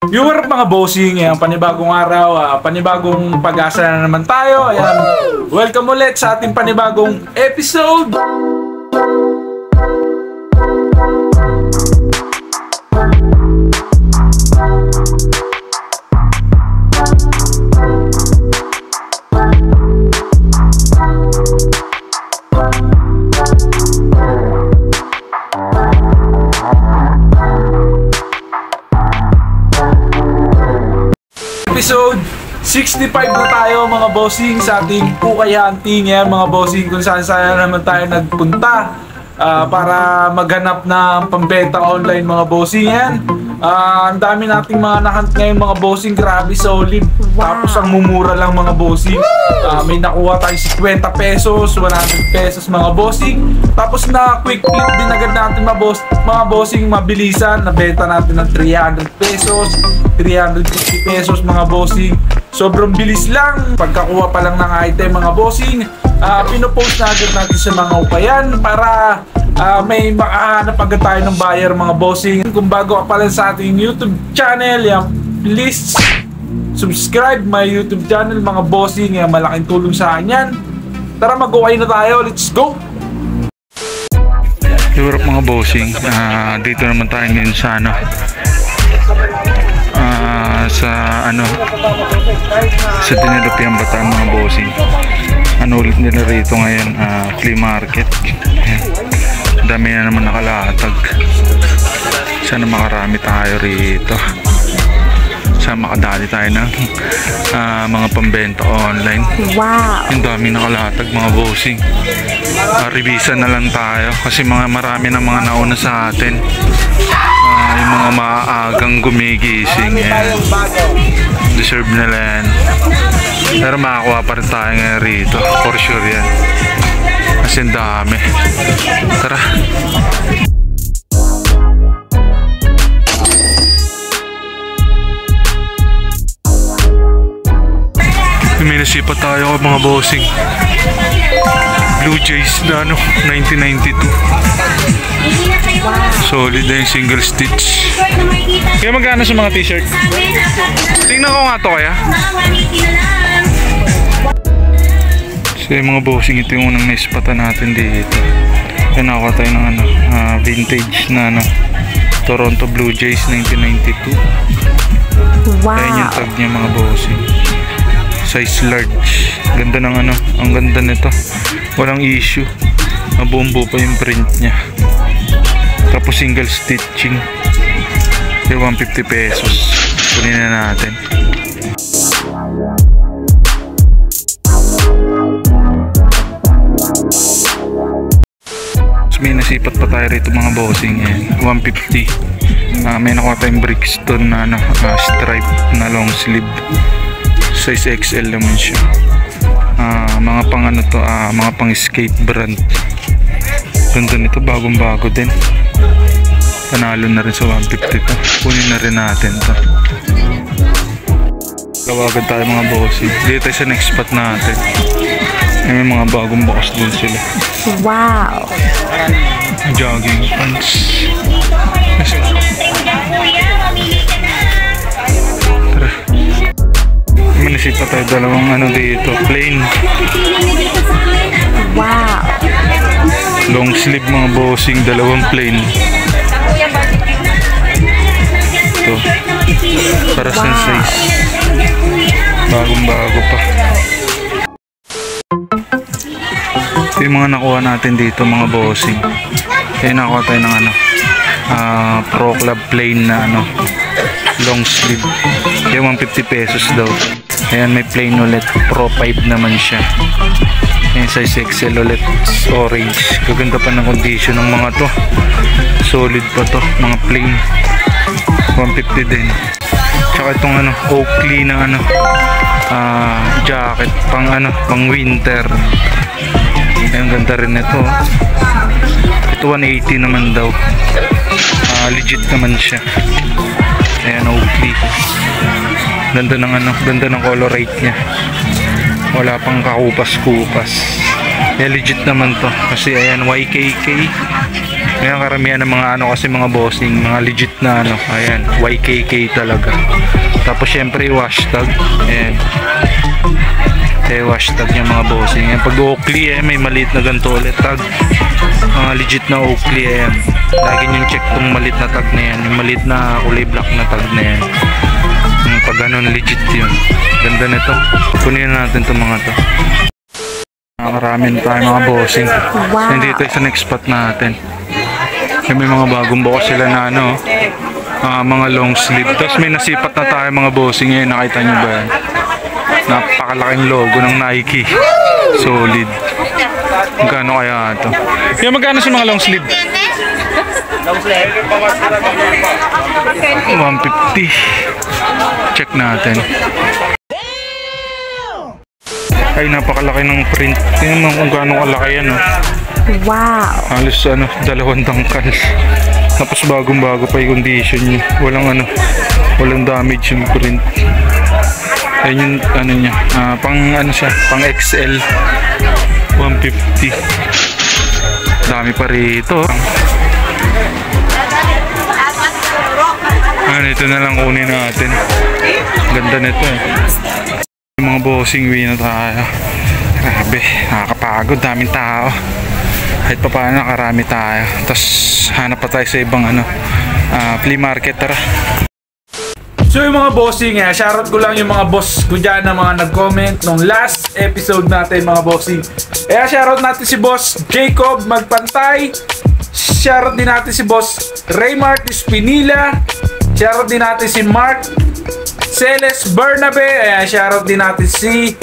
Viewer mga bossing, ayan, panibagong araw, panibagong pag-asa na naman tayo. Ayan, welcome ulit sa ating panibagong episode. Episode 65 na tayo mga bossing sa ating Pukay Hunting. Yan mga bossing, kung saan naman tayo nagpunta para maghanap ng pambenta online mga bossing. Yan, ang dami nating mga nahunt ngayon mga bossing, grabe solid. Tapos ang mumura lang mga bossing. May nakuha tayo 50 pesos, 100 pesos mga bossing. Tapos na quick flip din agad natin mga bossing, mabilisan. Nabenta natin ng 300 pesos, 350 pesos mga bossing. Sobrang bilis lang pagkakuha pa lang ng item mga bossing. Pinopost na agad natin sa mga upayan para may makahanap agad tayo ng buyer mga bossing. Kung bago ka pa lang sa ating YouTube channel, yan, please subscribe my YouTube channel mga bossing. Yan, malaking tulong sa akin yan. Tara, mag-ukay na tayo, let's go! Europe mga bossing, dito naman tayo ngayon sa sa Dinalupiang Bataan mga bossing. Ano ulit nila rito ngayon, flea market. Dami na naman nakalatag. Sana makarami tayo rito. Sana makadali tayo ng mga pambenta online. Wow! Yung dami nakalatag mga bossing. Revisan na lang tayo kasi marami na mga nauna sa atin. Yung mga maagang gumigising, deserve nila yan. Pero makakuha pa rin tayo ngayon rito, for sure yan. Kasi ang dami. Tara. May nasipa tayo mga bossing. Blue Jays na 1992. Solid na yung single stitch. Kaya magkano sa mga t-shirt? Tingnan ko nga to kaya. So yung mga bossing, ito yung unang naispatan natin dito. Kaya nakakuha tayo ng vintage na Toronto Blue Jays 1992. Wow! Ayan yung tag niya mga bossing. Size large. Ganda ng ang ganda nito. Walang issue. Mabumbo pa yung print niya. Tapos single stitching. Kaya 150 pesos. Kunin na natin. So, may nasipat pa tayo rito mga bossing. 150. May nakuha tayong Brixton na stripe na long sleeve. Size XL naman siya. Mga pang mga pang skate brand. Ganda nito, bagong bago din. Panalo na rin sa 150 to. Kunin na rin natin to. Tawagan tayo mga bossing. Dito tayo sa next spot natin. May mga bagong box din sila. Wow! Jogging pants. Tara. May nasipa tayo dalawang dito. Plain. Wow! Long sleeve mga bossing, dalawang plain. Ito. Para sa size. Bagong bago pa. Ito yung mga nakuha natin dito mga bossing. Kaya nakuha tayo ng Pro Club plain na long sleeve. Kaya 150 pesos daw. Ayan, may plain ulit. Pro 5 naman siya. Ayan, size XL ulit. Orange. Gaganda pa ng condition ng mga to. Solid pa to. Mga plain. 150 din. Tsaka itong Oakley na jacket. Pang winter. Ayan, ganda rin ito. Ito 180 naman daw. Legit naman siya. Ayan, Oakley. Ganda ng color rate niya. Wala pang kakupas-kupas. legit naman to. Kasi ayan, YKK. Ayan, karamihan ng mga ano kasi mga bossing, mga legit na ano. Ayan, YKK talaga. Tapos syempre hashtag. Ayan. Hashtag yung mga bossing. Ayan, pag Oakley, may maliit na ganito ulit tag. Mga legit na Oakley, ayan. Lagi yung check tong maliit na tag na yan. Yung maliit na kulay black na tag na yan. Pag ganun, legit yun. Ganda nito. Kunin natin itong mga to. Marami na tayo mga bossing. Wow. Hindi tayo sa next spot natin. May mga bagong bukas sila na ano, mga long sleeve. Tapos may nasipat na tayo mga bossing. Ngayon, nakita nyo ba yan? Napakalaking logo ng Nike. Solid. Magkano kaya ito? Yung magkano sa mga long sleeve? 150. Check natin. Ay, napakalaki ng print. Tingnan mo kung gaano kalaki yan. Wow. Halos ano, 2 dangkal. Tapos bagong-bago pa yung condition niya. Walang damage yung print. Ayun yung ano niya. Pang ano siya, pang XL. 150. Dami pa rito. Ito na lang kunin natin. Ganda nito eh. Yung mga bossing, uwi na tayo. Grabe, nakakapagod, daming tao. Kahit pa paano nakarami tayo. Tapos hanap pa tayo sa ibang flea market. Tara. So yung mga bossing, shoutout ko lang yung mga boss ko dyan na mga nag-comment nung last episode natin mga bossing. Shoutout natin si boss Jacob Magpantay. Shoutout din natin si boss Raymart Espinila. Shoutout din natin si Mark Celes Bernabe. Shoutout din natin si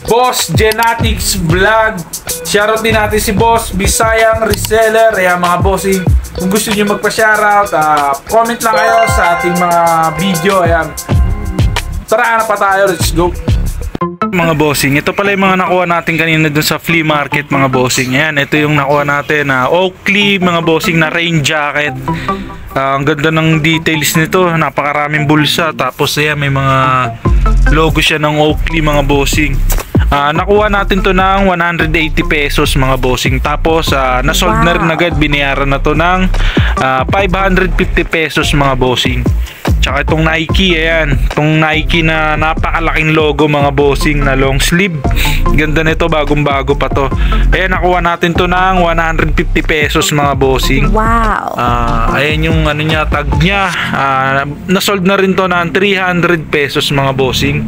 Boss Genetics Vlog. Shoutout din natin si Boss Bisayang Reseller. Mga bossing, kung gusto nyo magpa-shoutout, comment lang kayo sa ating mga video. Tara na pa tayo, let's go. Mga bossing, ito pala yung mga nakuha natin kanina dun sa flea market mga bossing. Ayan, ito yung nakuha natin na Oakley mga bossing na rain jacket. Ang ganda ng details nito, napakaraming bulsa. Tapos ayan, may mga logo siya ng Oakley mga bossing. Nakuha natin to ng 180 pesos mga bossing. Tapos nasold na rin agad, binayaran na to ng 550 pesos mga bossing. Tsaka itong Nike, ayan, itong Nike na napakalaking logo mga bossing na long sleeve. Ganda nito, bagong bago pa to. Ayan, nakuha natin to ng 150 pesos mga bossing. Wow. Ayan yung ano niya, tag niya. Nasold na rin to ng 300 pesos mga bossing.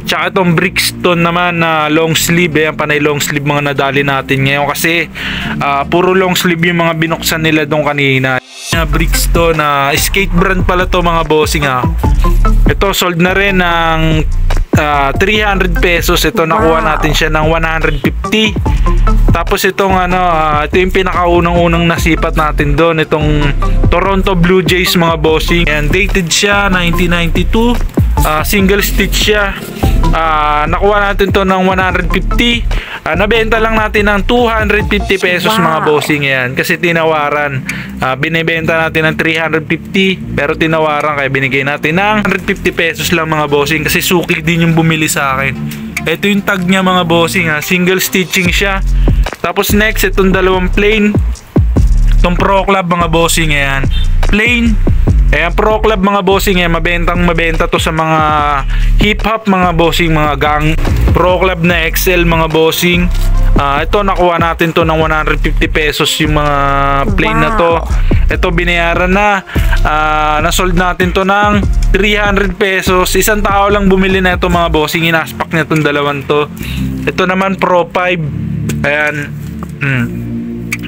Tsaka itong Brixton naman na long sleeve, ayan, panay long sleeve mga nadali natin ngayon kasi puro long sleeve yung mga binuksan nila doon kanina. Brixton skate brand pala to mga bossing. Ito sold na rin ng 300 pesos. Ito nakuha natin siya ng 150. Tapos itong ito yung pinakaunang-unang nasipat natin doon, itong Toronto Blue Jays mga bossing. And dated siya 1992. Single stitch siya. Nakuha natin to ng 150. Nabenta lang natin ng 250 pesos mga bossing yan. Kasi tinawaran. Binibenta natin ng 350 pero tinawaran kaya binigay natin ng 150 pesos lang mga bossing. Kasi suki din yung bumili sa akin. Ito yung tag niya mga bossing. Single stitching siya. Tapos next, itong dalawang plain. Itong Pro Club mga bossing yan. Plain. Ayan, Pro Club mga bossing, mabenta to sa mga hip-hop mga bossing, mga gang. Pro Club na XL mga bossing. Ito nakuha natin to ng 150 pesos yung mga plain na to. Ito binayaran na. Nasold natin to ng 300 pesos. Isang tao lang bumili na ito mga bossing. Inaspak na itong dalawang to. Ito naman Pro 5. Ayan.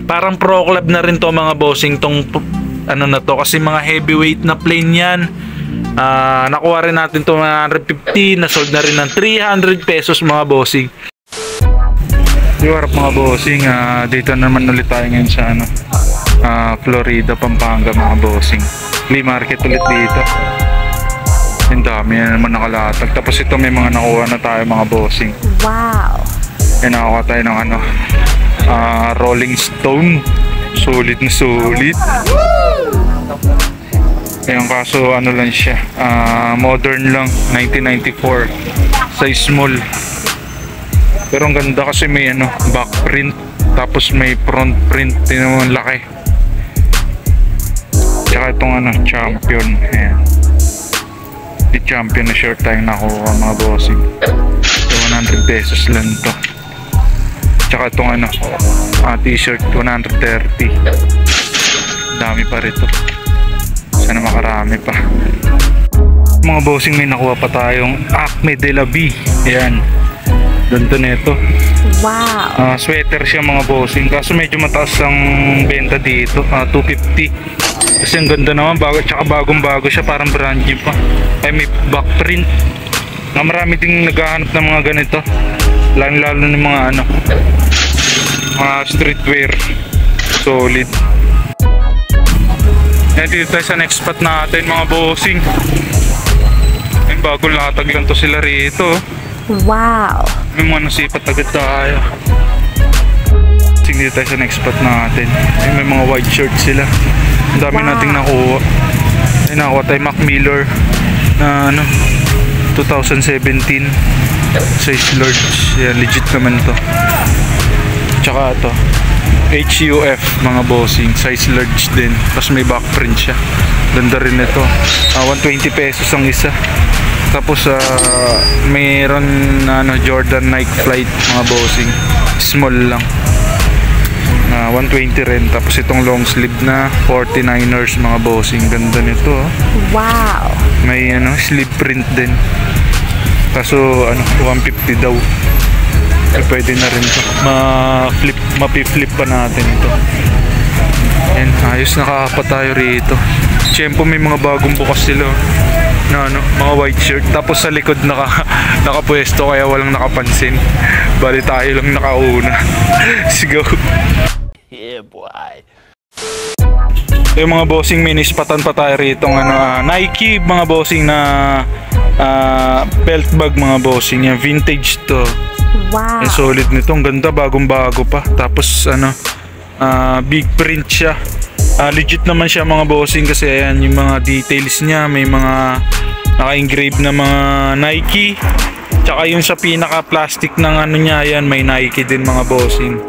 Parang Pro Club na rin to mga bossing, tong ano na to, kasi mga heavyweight na plain yan. Nakuha rin natin to 150, nasold na rin ng 300 pesos mga bossing. Yung harap mga bossing, dito naman ulit tayo ngayon sa Florida, Pampanga mga bossing. Flea market ulit dito. Ang dami na naman nakalatag. Tapos ito may mga nakuha na tayo mga bossing. Wow. Nakuha tayo ng Rolling Stone. Solid na solid. Ayun, kaso lang siya, modern lang, 1994, size small. Pero ang ganda kasi may ano, back print, tapos may front print din naman laki. Tsaka itong ano, champion. Ayan. Di champion na shirt tayong nakuha mga bossing. So 100 pesos lang to. Tsaka itong ano, t-shirt 130. Dami pa rito. Sana makarami pa. Mga bossing, may nakuha pa tayong Acme de la Bee. Ayan. Ganda nito. Wow. Sweater siya mga bossing. Kaso medyo mataas ang benta dito. 250. Kasi ang ganda naman. Tsaka bagong bago siya. Parang brand new pa. Ay may back print. Marami ding naghahanap ng mga ganito. Lalo ng mga ano, mga streetwear. Solid. Ayan, dito tayo sa next spot natin mga bossing. Ayan, bagong latag lang to sila rito. Wow. May mga nasipat agad tayo. Dito tayo sa next spot natin. Ayan, may mga white shirt sila. Ang dami nating nakuha. Ayan, nakuha tayo Mac Miller na ano, 2017 size large. Ayan, legit naman to. Tsaka ito HUF mga bossing, size large din. Tapos may back print siya. Ganda rin ito. 120 pesos ang isa. Tapos mayroon ano, Jordan Nike Flight mga bossing. Small lang. 120 rin. Tapos itong long sleeve na 49ers mga bossing. Ganda nito. Wow. May ano, sleeve print din. Kaso ano, 150 daw. Eh, pwede na rin to. Mapi-flip pa natin to. Ayan, ayos, nakakapa tayo rito. Siyempre may mga bagong bukas sila na ano, mga white shirt. Tapos sa likod nakapwesto kaya walang nakapansin. Bali tayo lang nakauna. Let's go. Yeah, boy. Yung mga bossing, minispatan pa tayo rito ng ano, Nike mga bossing na belt bag mga bossing. Yan, vintage to. Wow. Eh, solid nito, ang ganda, bagong bago pa. Tapos ano, big print siya. Legit naman siya mga bossing kasi ayan yung mga details niya. May mga naka-engrave na mga Nike. Tsaka yung sa pinaka plastic ng ano niya, yan may Nike din mga bossing.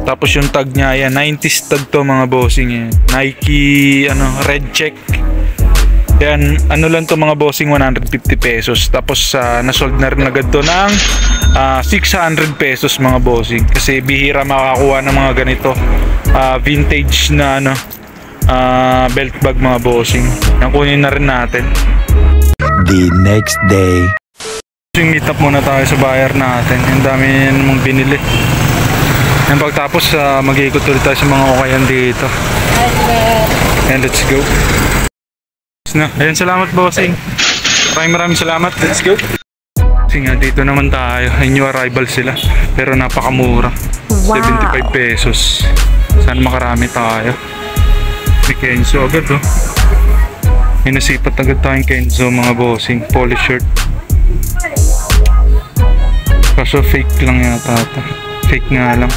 Tapos yung tag niya, yan 90s tag to mga bossing. Yan. Nike ano, red check. Yan, ano lang to mga bossing, 150 pesos. Tapos nasold na rin agad to ng 600 pesos mga bossing. Kasi bihira makakuha ng mga ganito vintage na ano, belt bag mga bossing. Yan, kunin na rin natin. The next day. Meet up muna tayo sa buyer natin. Ang dami namang binili. Yan, pagtapos mag-iikot ulit tayo sa mga okayan dito. And let's go. Na. Ayan, salamat bossing. Maraming salamat. Let's go. Kasi nga dito naman tayo. Ay, new arrival sila. Pero napakamura. Wow. 75 pesos. Saan makarami tayo. May Kenzo agad oh. May nasipat agad tayong Kenzo mga bossing. Polo shirt. Kaso fake lang yata ito. Fake nga lang.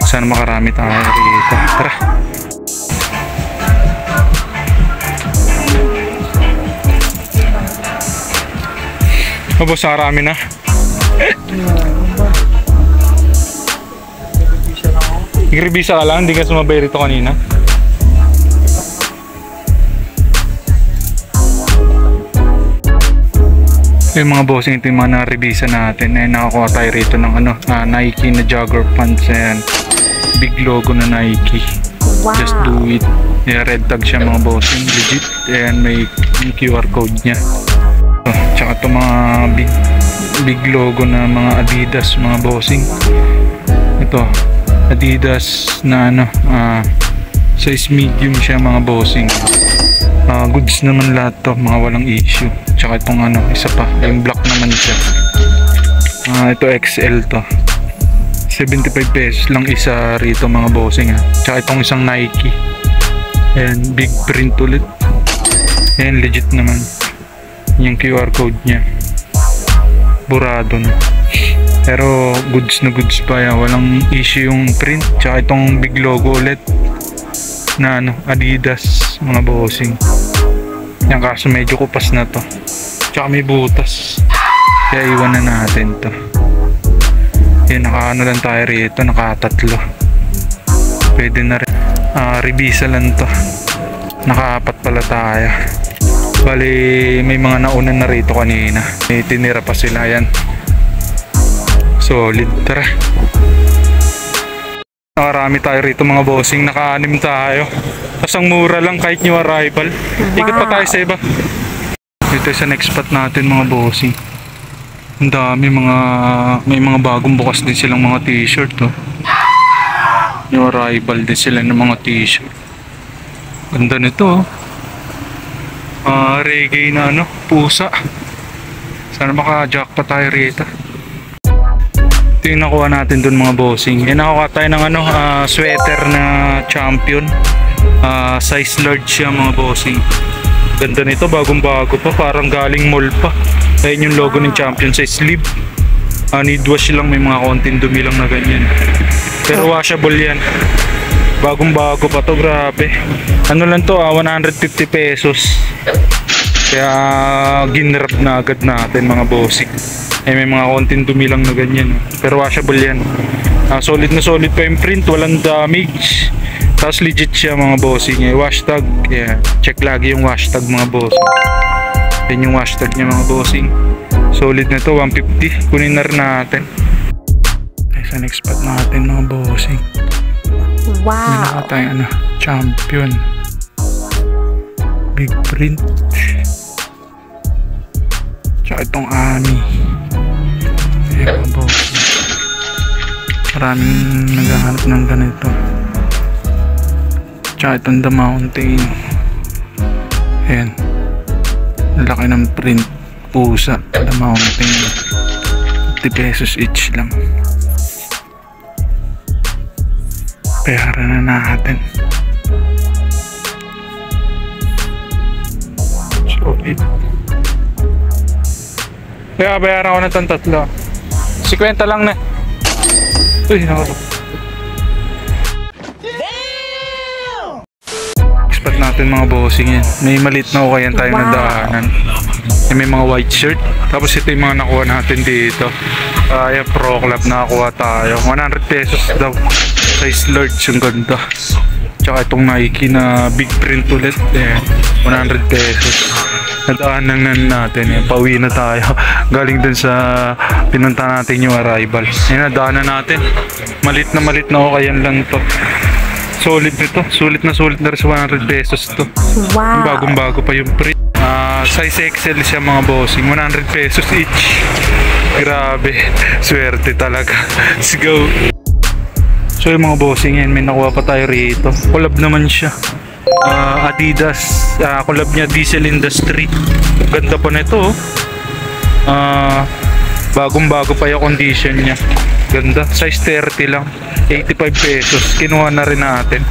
Saan makarami tayo rito. Tara. Oh, boss, marami na. Nag-revisa ka lang, hindi ka sumabay rito kanina. Yung mga bossing, ito yung mga na-revisa natin. Eh, nakakuha tayo rito ng ano, Nike na jogger pants. Ayan. Big logo na Nike. Wow. Just do it. Yeah, red tag siya mga bossing. Legit. Ayan, may QR code niya. Tsaka ito mga big logo na mga Adidas mga bossing. Ito Adidas na ano, size medium siya mga bossing. Goods naman lahat to, mga walang issue. Tsaka itong ano, isa pa, yung black naman siya. Ito XL to. 75 pesos lang isa rito mga bossing ha. Tsaka itong isang Nike. Ayan, big print ulit. Ayan, legit naman. Yung QR code niya burado na, pero goods na goods pa yan. Walang issue yung print. Tsaka itong big logo ulit na ano, Adidas mga bossing. Yan, kaso medyo kupas na to. Tsaka may butas, kaya iwan na natin to. Yan, naka ano lang tayo rito, naka 3. Pwede na rin. Revisa lang to. Naka 4 pala tayo. Bali, may mga naunan na rito kanina. May tinira pa sila, yan. Solid, tara. Nakarami tayo rito mga bossing, naka-6 tayo. Tapos ang mura lang kahit new arrival. Ikot pa tayo sa iba. Dito sa next spot natin mga bossing. Ang dami may mga bagong bukas din silang mga t-shirt, oh. New arrival din sila ng mga t-shirt. Ganda nito, oh. Reggae na ano, pusa. Sana maka-jackpot tayo rito. Ito yung nakuha natin dun mga bossing. Nakuha tayo ng ano, sweater na champion. Size large siya mga bossing. Ganda nito, bagong bago pa, parang galing mall pa. Ayun yung logo ng champion sa sleeve. Need wash lang, may mga konting dumi lang na ganyan. Pero washable yan. Bagong bago pa to, grabe. Ano lang to, 150 pesos. Kaya ginrap na agad natin mga bossing. May mga konting dumi lang na ganyan. Pero washable yan. Solid na solid pa yung print, walang damage. Tapos legit siya mga bossing. Hashtag, yeah. Check lagi yung hashtag mga bossing. Yan yung hashtag niya mga bossing. Solid na to, 150. Kunin na rin natin. Sa next spot natin mga bossing. Wow. May naka tayo ano, champion. Big print. Tsaka itong Ami. Ayan mga bossing. Maraming naghahanap ng ganito. Tsaka itong The Mountain. Ayan. Laki ng print. Pusa. The Mountain. 50 pesos each lang. Bayaran na natin. Solid. Kaya bayaran ko na itong 3. 50 lang na. Uy, nakasok. Spot natin mga bossing yan. May maliit na ukayan tayo na daanan. May mga white shirt. Tapos ito yung mga nakuha natin dito. Yung Pro Club nakakuha tayo. 100 pesos daw. Size large, yung ganda. Tsaka itong Nike na big print ulit. 100 pesos. Nadaanan na natin. Pauwi na tayo. Galing dun sa pinunta natin yung arrival. Nadaanan natin. Malit na ukayan lang to. Solid nito. Sulit na rin sa 100 pesos to. Wow. Bagong bago pa yung print. Size XL siya mga bossing. 100 pesos each. Grabe. Swerte talaga. Let's go. So yung mga bossing yan, may nakuha pa tayo rito. Collab naman siya. Adidas. Collab niya Diesel Industry. Ganda pa nito, oh. Bagong bago pa yung condition niya. Ganda. Size 30 lang. 85 pesos. Kinuha na rin natin.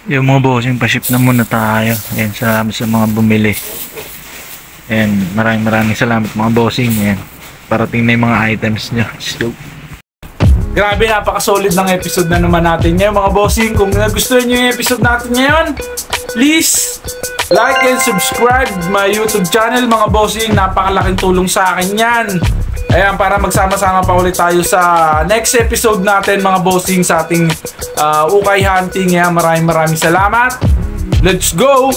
Yung mga bossing, pa-ship na muna tayo. Ayan, salamat sa mga bumili. Ayan, maraming salamat mga bossing. Ayan, parating na yung mga items nyo. So, Grabe, napaka-solid ng episode na naman natin ngayon mga bossing. Kung nagustuhan nyo yung episode natin ngayon, please like and subscribe my YouTube channel mga bossing. Napakalaking tulong sa akin yan. Ayan, para magsama-sama pa ulit tayo sa next episode natin mga bossing sa ating ukay hunting. Ayan, maraming salamat. Let's go!